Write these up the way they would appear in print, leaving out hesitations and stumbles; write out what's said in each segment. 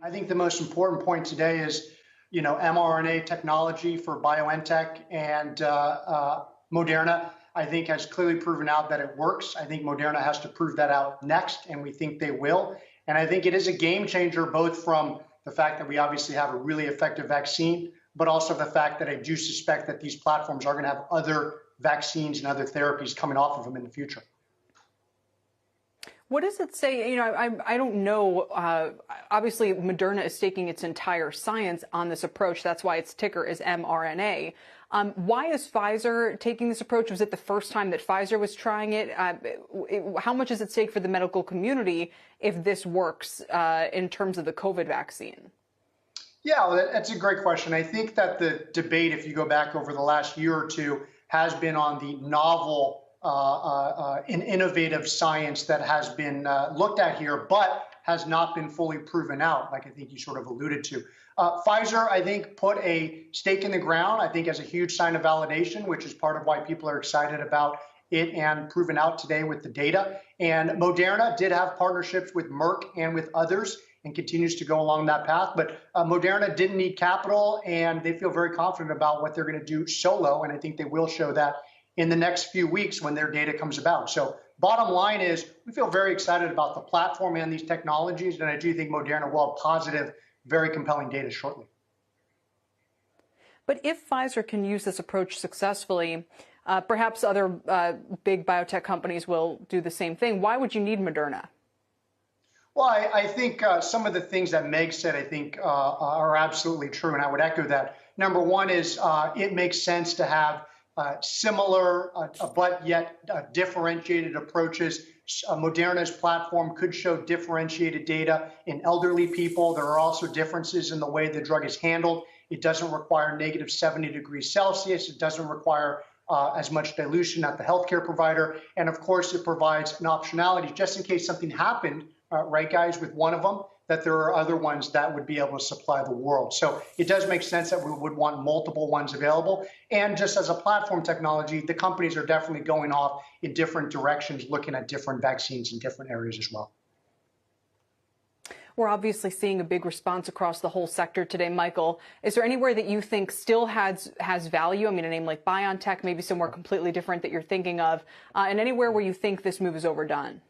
I think the most important point today is, mRNA technology for BioNTech and Moderna, I think has clearly proven out that it works. I think Moderna has to prove that out next, and we think they will. And I think it is a game changer, both from the fact that we obviously have a really effective vaccine, but also the fact that I do suspect that these platforms are going to have other vaccines and other therapies coming off of them in the future. What does it say? I don't know. Obviously, Moderna is staking its entire science on this approach. That's why its ticker is mRNA. Why is Pfizer taking this approach? Was it the first time that Pfizer was trying it? How much is at stake for the medical community if this works in terms of the COVID vaccine? Yeah, well, that's a great question. I think that the debate, if you go back over the last year or two, has been on the novel and innovative science that has been looked at here, but has not been fully proven out, like I think you sort of alluded to. Pfizer, I think, put a stake in the ground, I think, as a huge sign of validation, which is part of why people are excited about it and proven out today with the data. And Moderna did have partnerships with Merck and with others and continues to go along that path. But Moderna didn't need capital, and they feel very confident about what they're going to do solo. And I think they will show that in the next few weeks when their data comes about. So bottom line is we feel very excited about the platform and these technologies. And I do think Moderna will have positive, very compelling data shortly. But if Pfizer can use this approach successfully, perhaps other big biotech companies will do the same thing. Why would you need Moderna? Well, I think some of the things that Meg said, I think, are absolutely true. And I would echo that. Number one is it makes sense to have similar but yet differentiated approaches. Moderna's platform could show differentiated data in elderly people. There are also differences in the way the drug is handled. It doesn't require negative 70 degrees Celsius. It doesn't require as much dilution at the healthcare provider. And of course, it provides an optionality just in case something happened, right, guys, with one of them, that there are other ones that would be able to supply the world. So it does make sense that we would want multiple ones available. And just as a platform technology, the companies are definitely going off in different directions, looking at different vaccines in different areas as well. We're obviously seeing a big response across the whole sector today. Michael, is there anywhere that you think still has value? I mean, a name like BioNTech, maybe somewhere completely different that you're thinking of, and anywhere where you think this move is overdone?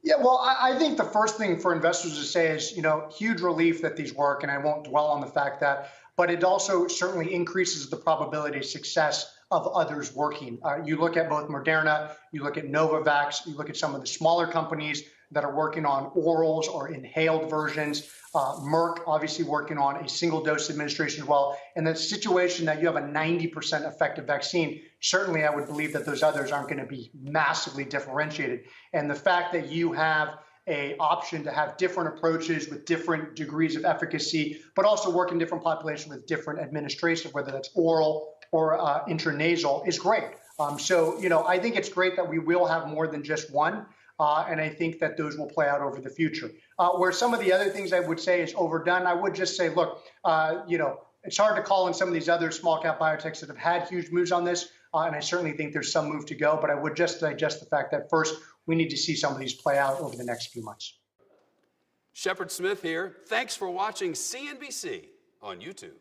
Yeah, well, I think the first thing for investors to say is, huge relief that these work, and I won't dwell on the fact that, but it also certainly increases the probability of success of others working. You look at both Moderna, you look at Novavax, you look at some of the smaller companies that are working on orals or inhaled versions. Merck obviously working on a single dose administration as well. And the situation that you have a 90% effective vaccine, certainly I would believe that those others aren't going to be massively differentiated. And the fact that you have an option to have different approaches with different degrees of efficacy, but also work in different populations with different administration, whether that's oral or intranasal, is great. So, I think it's great that we will have more than just one. And I think that those will play out over the future. Where some of the other things I would say is overdone, I would just say, look, it's hard to call in some of these other small cap biotechs that have had huge moves on this. And I certainly think there's some move to go. But I would just digest the fact that first, we need to see some of these play out over the next few months. Shepard Smith here. Thanks for watching CNBC on YouTube.